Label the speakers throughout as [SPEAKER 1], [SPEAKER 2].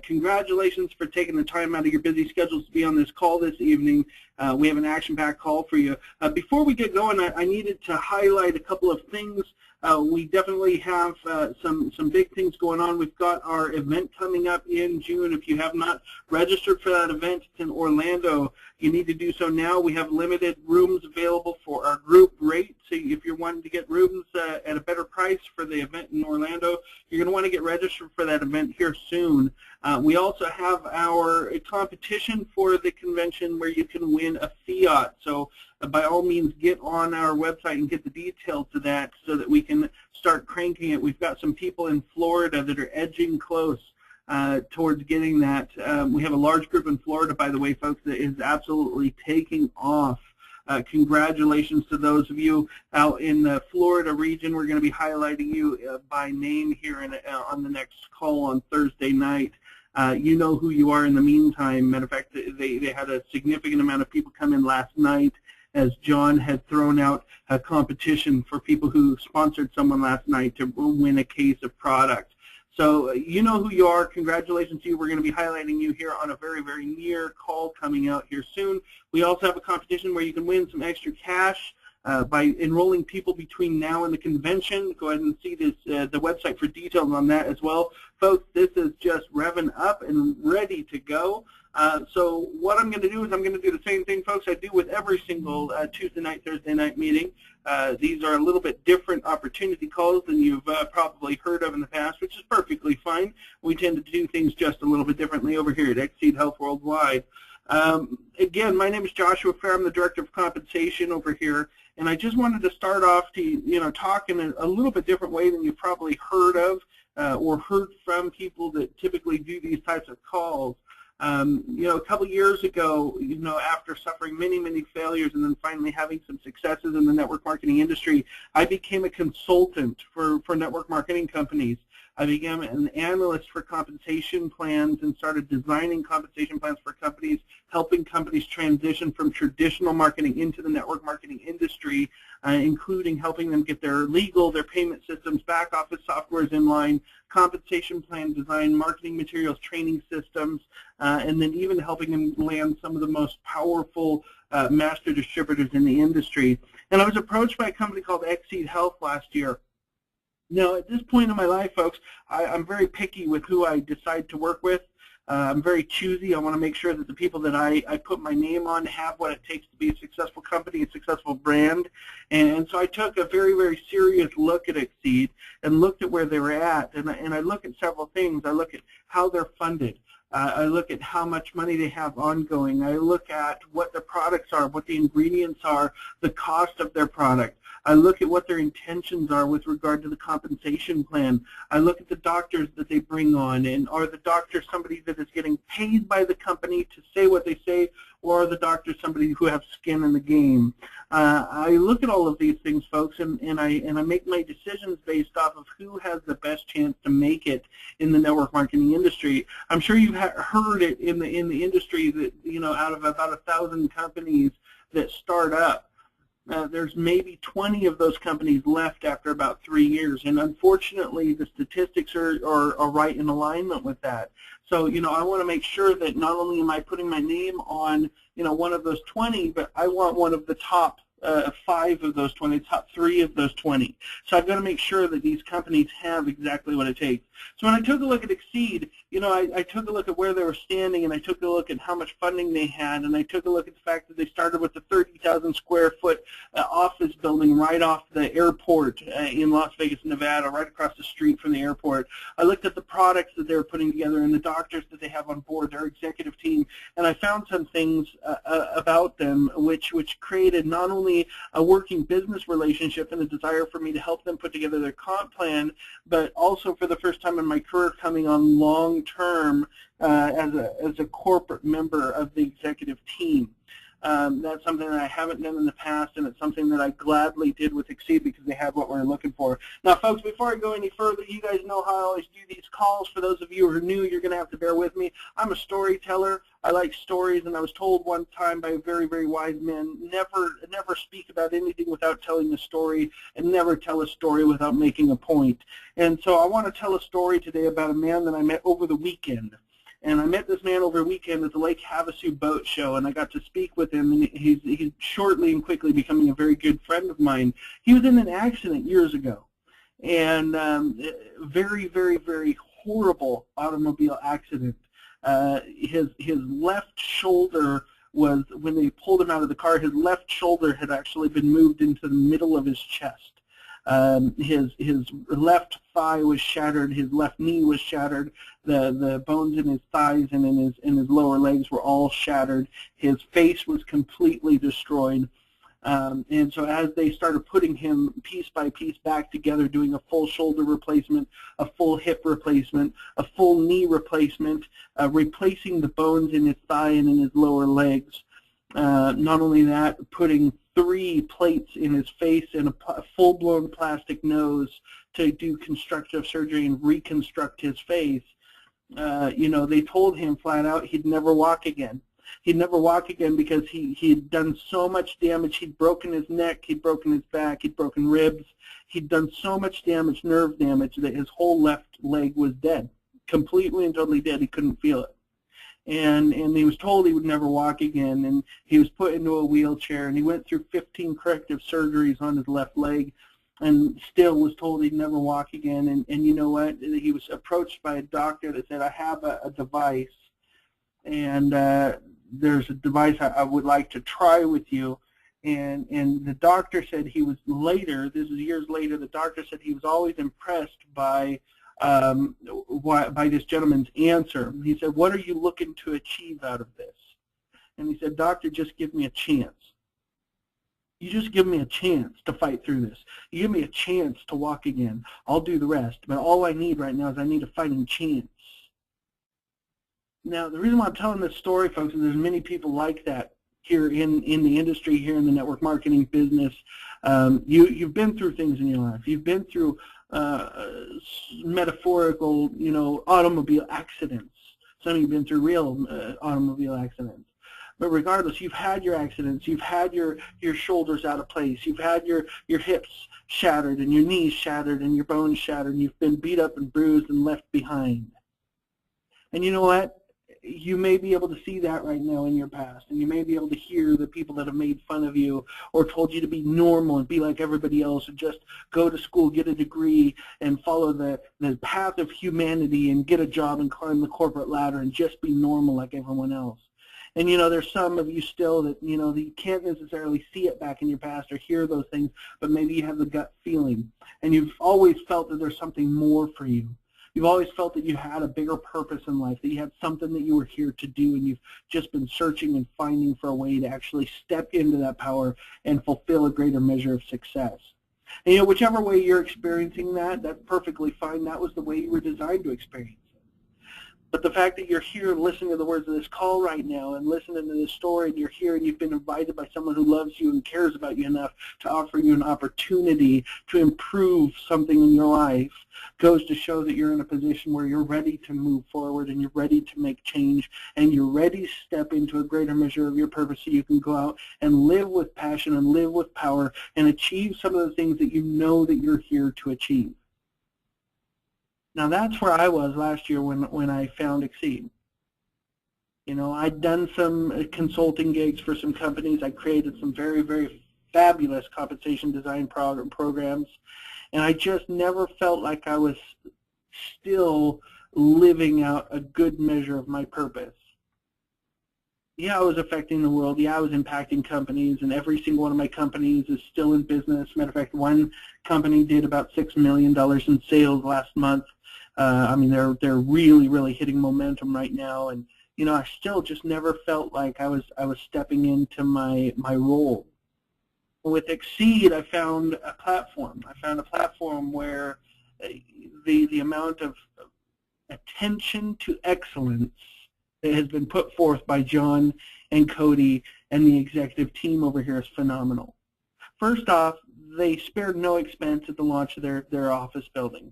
[SPEAKER 1] Congratulations for taking the time out of your busy schedules to be on this call this evening. We have an action-packed call for you. Before we get going, I needed to highlight a couple of things. We definitely have some big things going on. We've got our event coming up in June. If you have not registered for that event, it's in Orlando. You need to do so now. We have limited rooms available for our group rate. So if you're wanting to get rooms at a better price for the event in Orlando, you're going to want to get registered for that event here soon. We also have our competition for the convention where you can win a Fiat. So by all means, get on our website and get the details to that so that we can start cranking it. We've got some people in Florida that are edging close towards getting that. We have a large group in Florida, by the way, folks, that is absolutely taking off. Congratulations to those of you out in the Florida region. We're going to be highlighting you by name here on the next call on Thursday night. You know who you are in the meantime. Matter of fact, they had a significant amount of people come in last night as John had thrown out a competition for people who sponsored someone last night to win a case of product. So you know who you are. Congratulations to you. We're going to be highlighting you here on a very, very near call coming out here soon. We also have a competition where you can win some extra cash by enrolling people between now and the convention. Go ahead and see this, the website for details on that as well. Folks, this is just revving up and ready to go. So what I'm going to do is I'm going to do the same thing, folks, I do with every single Tuesday night, Thursday night meeting. These are a little bit different opportunity calls than you've probably heard of in the past, which is perfectly fine. We tend to do things just a little bit differently over here at Xseed Health Worldwide. Again, my name is Joshua Phair. I'm the Director of Compensation over here, and I just wanted to start off to talk in a little bit different way than you've probably heard of or heard from people that typically do these types of calls. A couple years ago, after suffering many, many failures and then finally having some successes in the network marketing industry, I became a consultant for network marketing companies. I became an analyst for compensation plans and started designing compensation plans for companies, helping companies transition from traditional marketing into the network marketing industry, including helping them get their legal, their payment systems, back office softwares in line, compensation plan design, marketing materials, training systems, and then even helping them land some of the most powerful master distributors in the industry. And I was approached by a company called Xseed Health last year. Now, at this point in my life, folks, I'm very picky with who I decide to work with. I'm very choosy. I want to make sure that the people that I put my name on have what it takes to be a successful company, a successful brand. And so I took a very, very serious look at Xseed and looked at where they were at. And I look at several things. I look at how they're funded. I look at how much money they have ongoing. I look at what their products are, what the ingredients are, the cost of their product. I look at what their intentions are with regard to the compensation plan. I look at the doctors that they bring on, and are the doctors somebody that is getting paid by the company to say what they say, or are the doctors somebody who have skin in the game? I look at all of these things, folks, and I make my decisions based off of who has the best chance to make it in the network marketing industry. I'm sure you've heard it in the industry that out of about 1,000 companies that start up, there's maybe 20 of those companies left after about 3 years, and unfortunately the statistics are right in alignment with that. So I want to make sure that not only am I putting my name on one of those 20, but I want one of the top 5 of those 20, top 3 of those 20. So I've got to make sure that these companies have exactly what it takes. So when I took a look at Xseed, I took a look at where they were standing, and I took a look at how much funding they had, and I took a look at the fact that they started with a 30,000 square foot office building right off the airport in Las Vegas, Nevada, right across the street from the airport. I looked at the products that they were putting together and the doctors that they have on board, their executive team, and I found some things about them which created not only a working business relationship and a desire for me to help them put together their comp plan, but also for the first time in my career coming on long-term as a corporate member of the executive team. That's something that I haven't done in the past, and it's something that I gladly did with Xseed because they have what we're looking for. Now, folks, before I go any further, you guys know how I always do these calls. For those of you who are new, you're going to have to bear with me. I'm a storyteller. I like stories, and I was told one time by a very, very wise man, never speak about anything without telling a story, and never tell a story without making a point. And so I want to tell a story today about a man that I met over the weekend. And I met this man over a weekend at the Lake Havasu Boat Show, and I got to speak with him, and he's shortly and quickly becoming a very good friend of mine. He was in an accident years ago, and very, very, very horrible automobile accident. His left shoulder was, when they pulled him out of the car, his left shoulder had actually been moved into the middle of his chest. His left thigh was shattered, his left knee was shattered, the bones in his thighs and in his lower legs were all shattered. His face was completely destroyed. And so as they started putting him piece by piece back together, doing a full shoulder replacement, a full hip replacement, a full knee replacement, replacing the bones in his thigh and in his lower legs. Not only that, putting 3 plates in his face and a full-blown plastic nose to do constructive surgery and reconstruct his face. You know, they told him flat out he'd never walk again. He'd never walk again because he'd done so much damage. He'd broken his neck, he'd broken his back, he'd broken ribs. He'd done so much damage, nerve damage, that his whole left leg was dead, completely and totally dead. He couldn't feel it. And he was told he would never walk again, and he was put into a wheelchair, and he went through 15 corrective surgeries on his left leg, and still was told he'd never walk again. And you know what? He was approached by a doctor that said, I have a device, and there's a device I would like to try with you. And the doctor said he was later, this is years later, the doctor said he was always impressed by this gentleman's answer. He said, what are you looking to achieve out of this? And he said, doctor, just give me a chance. You just give me a chance to fight through this. You give me a chance to walk again. I'll do the rest. But all I need right now is I need a fighting chance. Now, the reason why I'm telling this story, folks, is there's many people like that here in the industry, here in the network marketing business. You've been through things in your life. You've been through metaphorical, you know, automobile accidents. Some of you have been through real automobile accidents. But regardless, you've had your accidents. You've had your shoulders out of place. You've had your hips shattered and your knees shattered and your bones shattered. And you've been beat up and bruised and left behind. And you know what? You may be able to see that right now in your past, and you may be able to hear the people that have made fun of you or told you to be normal and be like everybody else and just go to school, get a degree, and follow the path of humanity and get a job and climb the corporate ladder and just be normal like everyone else. And, you know, there's some of you still that, you know, that you can't necessarily see it back in your past or hear those things, but maybe you have the gut feeling, and you've always felt that there's something more for you. You've always felt that you had a bigger purpose in life, that you had something that you were here to do, and you've just been searching and finding for a way to actually step into that power and fulfill a greater measure of success. And, you know, whichever way you're experiencing that, that's perfectly fine. That was the way you were designed to experience it. But the fact that you're here listening to the words of this call right now and listening to this story, and you're here and you've been invited by someone who loves you and cares about you enough to offer you an opportunity to improve something in your life, goes to show that you're in a position where you're ready to move forward and you're ready to make change and you're ready to step into a greater measure of your purpose so you can go out and live with passion and live with power and achieve some of the things that you know that you're here to achieve. Now that's where I was last year when I found Xseed. You know, I'd done some consulting gigs for some companies. I created some very, very fabulous compensation design programs, and I just never felt like I was still living out a good measure of my purpose. Yeah, I was affecting the world. Yeah, I was impacting companies, and every single one of my companies is still in business. Matter of fact, one company did about $6 million in sales last month. I mean, they're really, really hitting momentum right now, and you know, I still just never felt like I was stepping into my role. With Xseed, I found a platform. I found a platform where the amount of attention to excellence that has been put forth by John and Cody and the executive team over here is phenomenal. First off, they spared no expense at the launch of their office building.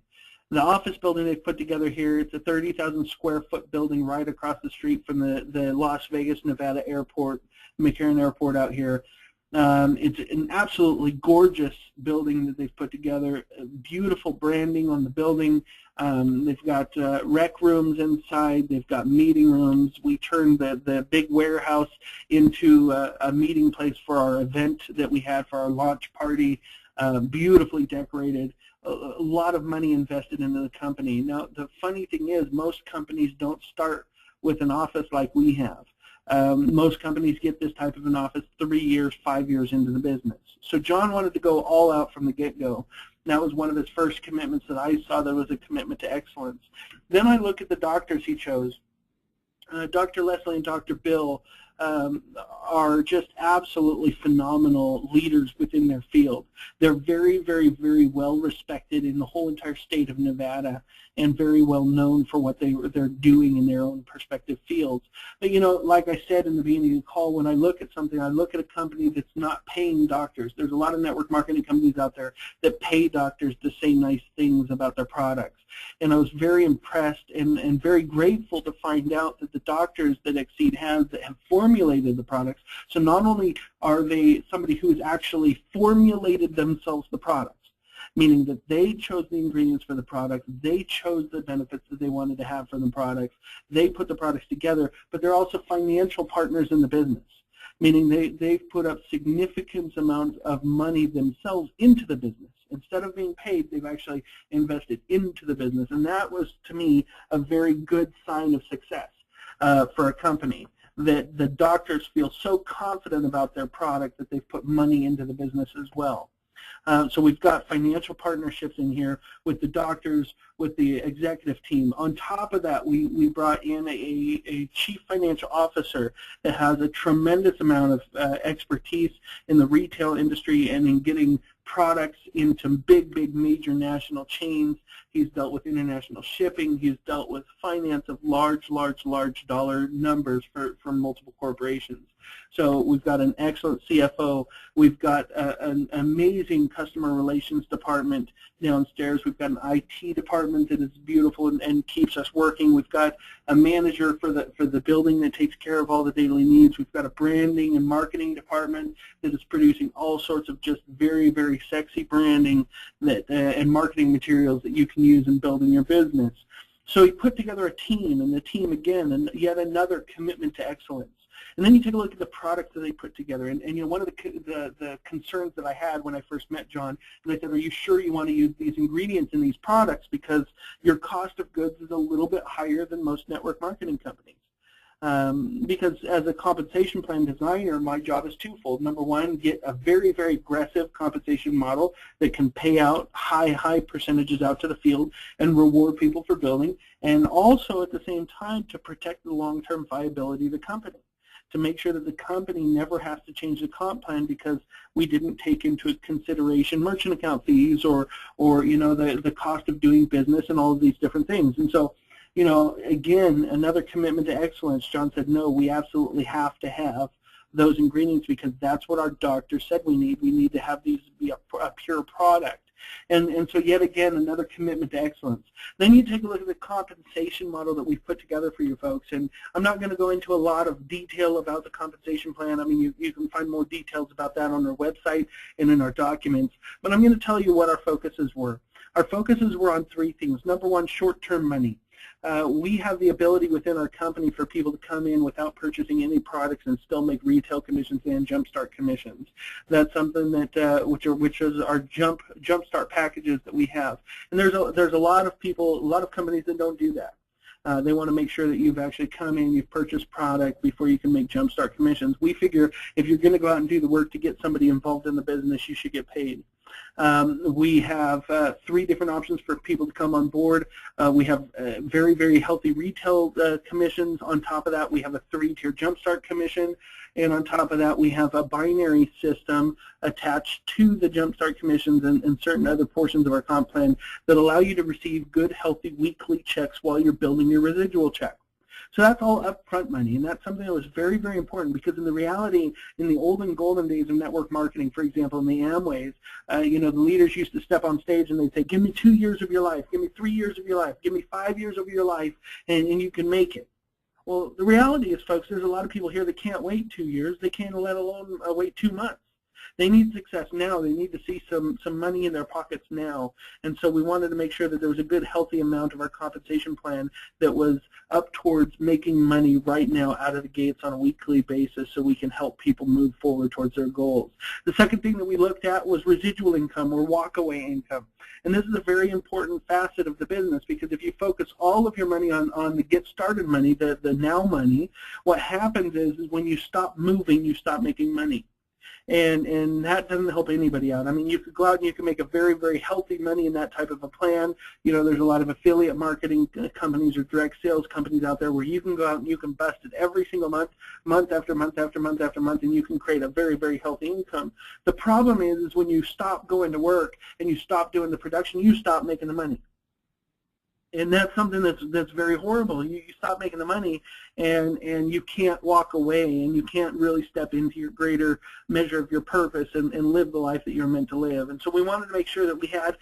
[SPEAKER 1] The office building they've put together here, it's a 30,000 square foot building right across the street from the Las Vegas, Nevada airport, McCarran Airport out here. It's an absolutely gorgeous building that they've put together, beautiful branding on the building. They've got rec rooms inside, they've got meeting rooms. We turned the big warehouse into a meeting place for our event that we had for our launch party, beautifully decorated. A lot of money invested into the company. Now, the funny thing is most companies don't start with an office like we have. Most companies get this type of an office 3 years, 5 years into the business. So John wanted to go all out from the get-go. That was one of his first commitments that I saw. There was a commitment to excellence. Then I look at the doctors he chose. Dr. Leslie and Dr. Bill are just absolutely phenomenal leaders within their field. They're very, very, very well respected in the whole entire state of Nevada and very well known for what they're doing in their own respective fields. But you know, like I said in the beginning of the call, when I look at something, I look at a company that's not paying doctors. There's a lot of network marketing companies out there that pay doctors to say nice things about their products. And I was very impressed and very grateful to find out that the doctors that Xseed has that have formulated the products, so not only are they somebody who has actually formulated themselves the products, meaning that they chose the ingredients for the product, they chose the benefits that they wanted to have for the products, they put the products together, but they're also financial partners in the business, meaning they've put up significant amounts of money themselves into the business. Instead of being paid, they've actually invested into the business, and that was, to me, a very good sign of success for a company, that the doctors feel so confident about their product that they've put money into the business as well. So we've got financial partnerships in here with the doctors, with the executive team. On top of that, we brought in a chief financial officer that has a tremendous amount of expertise in the retail industry and in getting products into big major national chains. He's dealt with international shipping. He's dealt with finance of large dollar numbers for multiple corporations. So we've got an excellent CFO. We've got an amazing customer relations department downstairs. We've got an IT department that is beautiful and keeps us working. We've got a manager for the building that takes care of all the daily needs. We've got a branding and marketing department that is producing all sorts of just very sexy branding that and marketing materials that you can use in building your business. So he put together a team, and the team, again, and yet another commitment to excellence. And then you take a look at the product that they put together. And you know, one of the concerns that I had when I first met John, and I said, are you sure you want to use these ingredients in these products, because your cost of goods is a little bit higher than most network marketing companies. Because as a compensation plan designer, my job is twofold. Number one, get a very aggressive compensation model that can pay out high percentages out to the field and reward people for building, and also at the same time to protect the long-term viability of the company, to make sure that the company never has to change the comp plan because we didn't take into consideration merchant account fees or you know, the cost of doing business and all of these different things. And so, you know, again, another commitment to excellence. John said, no, we absolutely have to have those ingredients because that's what our doctor said we need. We need to have these be a pure product. And so yet again, another commitment to excellence. Then you take a look at the compensation model that we've put together for you folks. And I'm not going to go into a lot of detail about the compensation plan. I mean, you can find more details about that on our website and in our documents. But I'm going to tell you what our focuses were. Our focuses were on three things. Number one, short-term money. We have the ability within our company for people to come in without purchasing any products and still make retail commissions and jumpstart commissions. That's something that which is our jumpstart packages that we have. And there's a lot of people, a lot of companies that don't do that. They want to make sure that you've actually come in, you've purchased product before you can make jumpstart commissions. We figure if you're going to go out and do the work to get somebody involved in the business, you should get paid. We have 3 different options for people to come on board. We have very healthy retail commissions. On top of that, we have a 3-tier jumpstart commission. And on top of that, we have a binary system attached to the jumpstart commissions and certain other portions of our comp plan that allow you to receive good, healthy weekly checks while you're building your residual check. So that's all upfront money, and that's something that was very important because in the reality, in the olden golden days of network marketing, for example, in the Amways, you know, the leaders used to step on stage and they'd say, give me 2 years of your life, give me 3 years of your life, give me 5 years of your life, and you can make it. Well, the reality is, folks, there's a lot of people here that can't wait 2 years. They can't let alone wait 2 months. They need success now. They need to see some money in their pockets now. And so we wanted to make sure that there was a good, healthy amount of our compensation plan that was up towards making money right now out of the gates on a weekly basis so we can help people move forward towards their goals. The second thing that we looked at was residual income or walkaway income. And this is a very important facet of the business, because if you focus all of your money on the get started money, the now money, what happens is when you stop moving, you stop making money. And that doesn't help anybody out. I mean, you could go out and you can make a very, very healthy money in that type of a plan. You know, there's a lot of affiliate marketing companies or direct sales companies out there where you can go out and you can bust it every single month, month after month after month after month, and you can create a very, very healthy income. The problem is when you stop going to work and you stop doing the production, you stop making the money. And that's something that's very horrible. You stop making the money, and you can't walk away, and you can't really step into your greater measure of your purpose and live the life that you're meant to live. And so we wanted to make sure that we had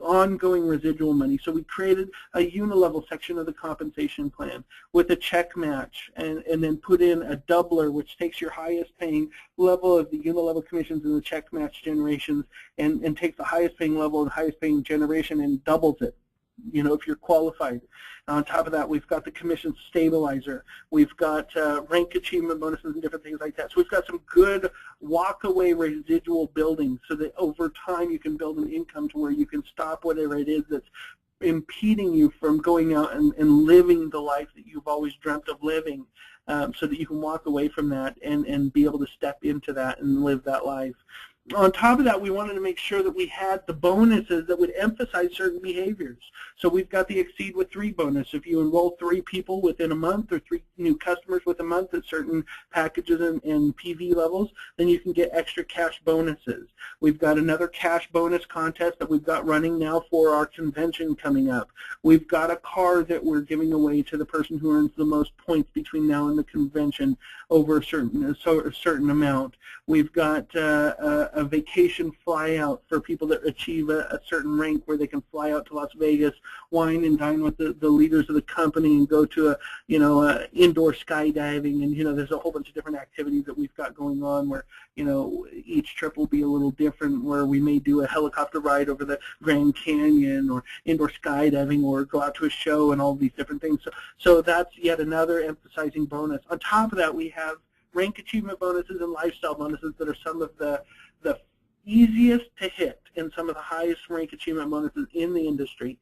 [SPEAKER 1] ongoing residual money. So we created a unilevel section of the compensation plan with a check match, and then put in a doubler, which takes your highest paying level of the unilevel commissions and the check match generations and takes the highest paying level and highest paying generation and doubles it, you know, if you're qualified. On top of that, we've got the commission stabilizer. We've got rank achievement bonuses and different things like that. So we've got some good walk-away residual building so that over time you can build an income to where you can stop whatever it is that's impeding you from going out and living the life that you've always dreamt of living, so that you can walk away from that and be able to step into that and live that life. On top of that, we wanted to make sure that we had the bonuses that would emphasize certain behaviors. So we've got the Xseed with 3 bonus. If you enroll 3 people within a month or 3 new customers within a month at certain packages and PV levels, then you can get extra cash bonuses. We've got another cash bonus contest that we've got running now for our convention coming up. We've got a car that we're giving away to the person who earns the most points between now and the convention over a certain amount. We've got a vacation flyout for people that achieve a certain rank where they can fly out to Las Vegas, wine and dine with the leaders of the company, and go to indoor skydiving, and there's a whole bunch of different activities that we've got going on where each trip will be a little different, where we may do a helicopter ride over the Grand Canyon or indoor skydiving or go out to a show and all these different things. So that's yet another emphasizing bonus. On top of that, we have rank achievement bonuses and lifestyle bonuses that are some of the easiest to hit and some of the highest rank achievement bonuses in the industry,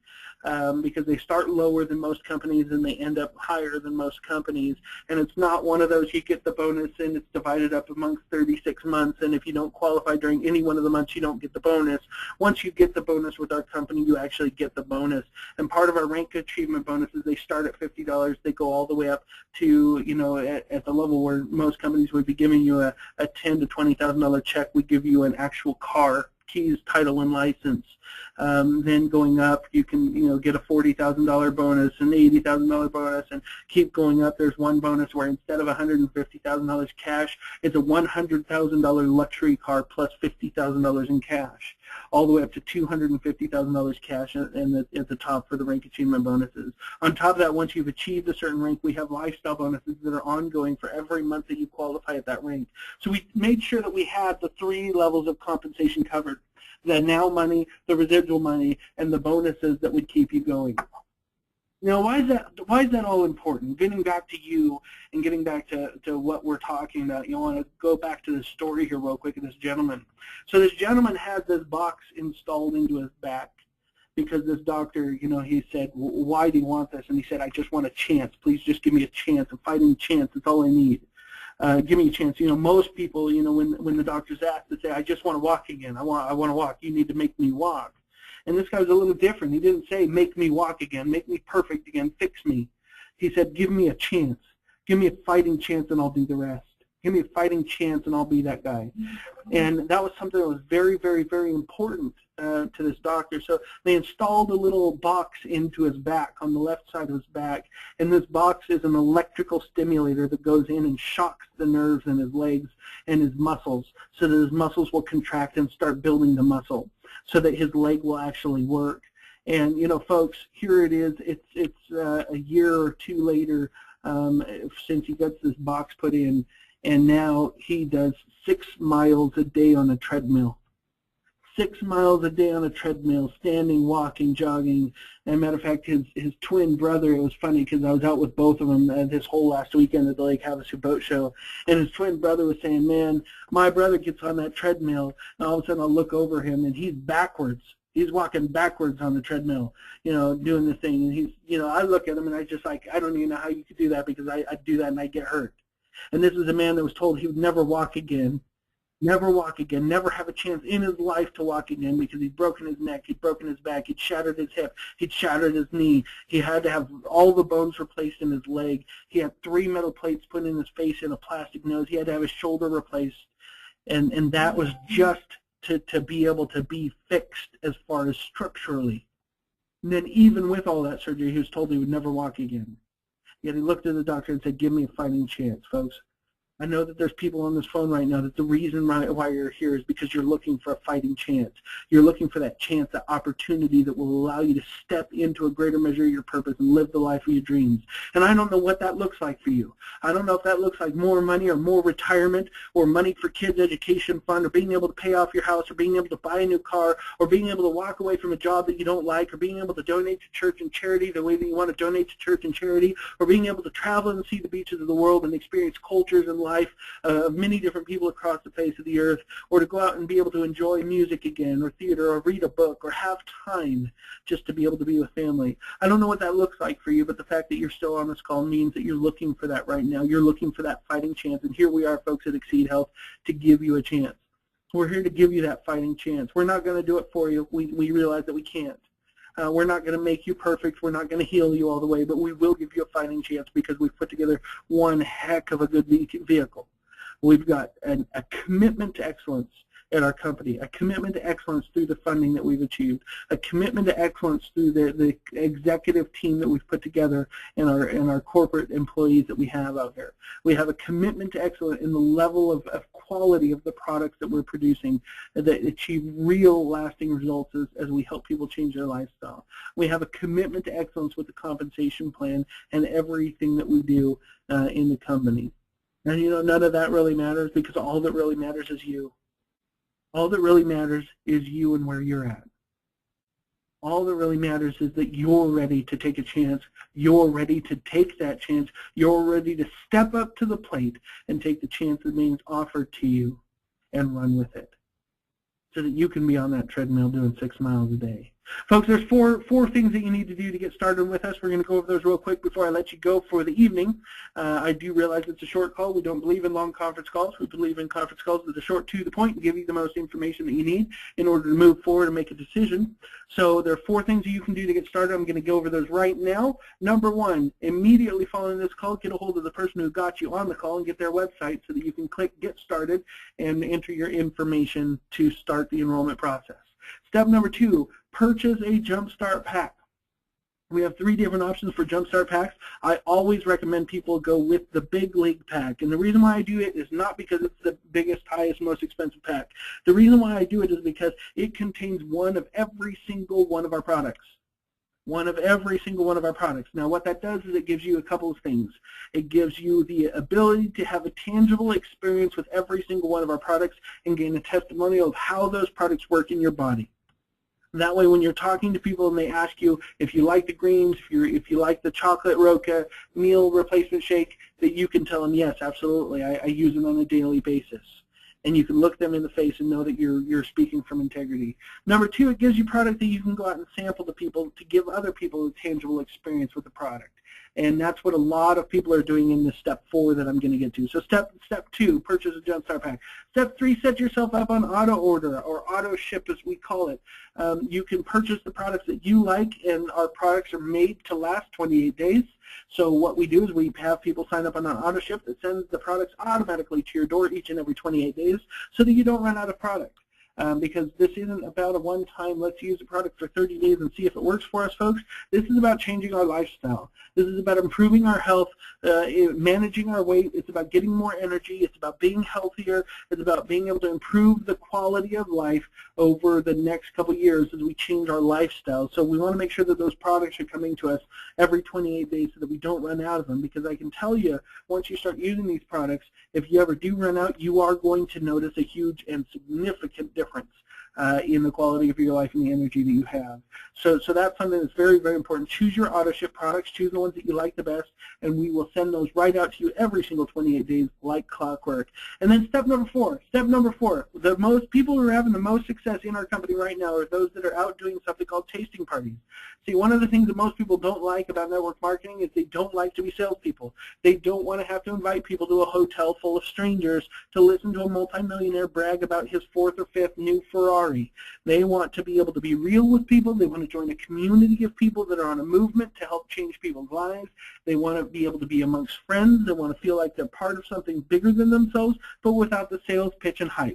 [SPEAKER 1] because they start lower than most companies and they end up higher than most companies. And it's not one of those you get the bonus and it's divided up amongst 36 months, and if you don't qualify during any one of the months, you don't get the bonus. Once you get the bonus with our company, you actually get the bonus. And part of our rank achievement bonuses, they start at $50. They go all the way up to, at the level where most companies would be giving you a $10,000 to $20,000 check. We give you an actual car, keys, title, and license. Then going up, you can get a $40,000 bonus, an $80,000 bonus, and keep going up. There's one bonus where instead of $150,000 cash, it's a $100,000 luxury car plus $50,000 in cash, all the way up to $250,000 cash and at the top for the rank achievement bonuses. On top of that, once you've achieved a certain rank, we have lifestyle bonuses that are ongoing for every month that you qualify at that rank. So we made sure that we had the 3 levels of compensation covered: the now money, the residual money, and the bonuses that would keep you going. Now, why is that all important? Getting back to you and getting back to what we're talking about, you want to go back to the story here real quick of this gentleman. So this gentleman had this box installed into his back because this doctor, he said, why do you want this? And he said, I just want a chance. Please just give me a chance, a fighting chance. That's all I need. Give me a chance. Most people, when the doctor's asked, they say, I just want to walk again. I want to walk. You need to make me walk. And this guy was a little different. He didn't say, make me walk again, make me perfect again, fix me. He said, give me a chance. Give me a fighting chance and I'll do the rest. Give me a fighting chance and I'll be that guy. And that was something that was very, very, very important to this doctor. So they installed a little box into his back, on the left side of his back. And this box is an electrical stimulator that goes in and shocks the nerves in his legs and his muscles so that his muscles will contract and start building the muscle so that his leg will actually work. And, folks, here it is. It's a year or two later since he gets this box put in. and now he does 6 miles a day on a treadmill. 6 miles a day on a treadmill, standing, walking, jogging. And matter of fact, his twin brother, it was funny because I was out with both of them this whole last weekend at the Lake Havasu Boat Show, and his twin brother was saying, man, my brother gets on that treadmill, and all of a sudden I'll look over him, and he's backwards. He's walking backwards on the treadmill, doing this thing. And he's, I look at him, and I just like, I don't even know how you could do that because I do that and I get hurt. And this is a man that was told he would never walk again. Never walk again, never have a chance in his life to walk again because he'd broken his neck, he'd broken his back, he'd shattered his hip, he'd shattered his knee. He had to have all the bones replaced in his leg. He had 3 metal plates put in his face and a plastic nose. He had to have his shoulder replaced. And that was just to be able to be fixed as far as structurally. And then even with all that surgery, he was told he would never walk again. Yet he looked at the doctor and said, give me a fighting chance, folks. I know that there's people on this phone right now that the reason why you're here is because you're looking for a fighting chance. You're looking for that chance, that opportunity that will allow you to step into a greater measure of your purpose and live the life of your dreams. And I don't know what that looks like for you. I don't know if that looks like more money or more retirement or money for kids' education fund or being able to pay off your house or being able to buy a new car or being able to walk away from a job that you don't like or being able to donate to church and charity the way that you want to donate to church and charity or being able to travel and see the beaches of the world and experience cultures and life of many different people across the face of the earth, or to go out and be able to enjoy music again, or theater, or read a book, or have time just to be able to be with family. I don't know what that looks like for you, but the fact that you're still on this call means that you're looking for that right now. You're looking for that fighting chance, and here we are, folks at Xseed Health, to give you a chance. We're here to give you that fighting chance. We're not going to do it for you. We realize that we can't. We're not going to make you perfect. We're not going to heal you all the way, but we will give you a fighting chance because we've put together one heck of a good vehicle. We've got a commitment to excellence at our company, a commitment to excellence through the funding that we've achieved, a commitment to excellence through the executive team that we've put together and our corporate employees that we have out there. We have a commitment to excellence in the level of quality of the products that we're producing that achieve real lasting results as we help people change their lifestyle. We have a commitment to excellence with the compensation plan and everything that we do in the company. And none of that really matters because all that really matters is you. All that really matters is you and where you're at. All that really matters is that you're ready to take a chance. You're ready to take that chance. You're ready to step up to the plate and take the chance that being offered to you and run with it so that you can be on that treadmill doing 6 miles a day. Folks, there's four things that you need to do to get started with us. We're going to go over those real quick before I let you go for the evening. I do realize it's a short call. We don't believe in long conference calls. We believe in conference calls that are short, to the point, and give you the most information that you need in order to move forward and make a decision. So there are 4 things that you can do to get started. I'm going to go over those right now. Number 1, immediately following this call, get a hold of the person who got you on the call and get their website so that you can click Get Started and enter your information to start the enrollment process. Step number 2, purchase a Jumpstart pack. We have 3 different options for Jumpstart packs. I always recommend people go with the Big League pack. And the reason why I do it is not because it's the biggest, highest, most expensive pack. The reason why I do it is because it contains one of every single one of our products. One of every single one of our products. Now what that does is it gives you a couple of things. It gives you the ability to have a tangible experience with every single one of our products and gain a testimonial of how those products work in your body. That way when you're talking to people and they ask you if you like the greens, if you like the chocolate roca meal replacement shake, that you can tell them, yes, absolutely, I use it on a daily basis. And you can look them in the face and know that you're speaking from integrity. Number 2, it gives you product that you can go out and sample to people to give other people a tangible experience with the product. And that's what a lot of people are doing in this step 4 that I'm going to get to. So step 2, purchase a Jumpstart pack. Step 3, set yourself up on auto order or auto ship as we call it. You can purchase the products that you like, and our products are made to last 28 days. So what we do is we have people sign up on an auto ship that sends the products automatically to your door each and every 28 days so that you don't run out of product. because this isn't about a one-time, let's use a product for 30 days and see if it works for us, folks. This is about changing our lifestyle. This is about improving our health, managing our weight. It's about getting more energy. It's about being healthier. It's about being able to improve the quality of life over the next couple years as we change our lifestyle. So we want to make sure that those products are coming to us every 28 days so that we don't run out of them, because I can tell you, once you start using these products, if you ever do run out, you are going to notice a huge and significant difference in the quality of your life and the energy that you have. So that's something that's very, very important. Choose your auto-ship products. Choose the ones that you like the best, and we will send those right out to you every single 28 days like clockwork. And then step number four, the most people who are having the most success in our company right now are those that are out doing something called tasting parties. See, one of the things that most people don't like about network marketing is they don't like to be salespeople. They don't want to have to invite people to a hotel full of strangers to listen to a multimillionaire brag about his 4th or 5th new Ferrari. They want to be able to be real with people. They want to join a community of people that are on a movement to help change people's lives. They want to be able to be amongst friends. They want to feel like they're part of something bigger than themselves, but without the sales pitch and hype.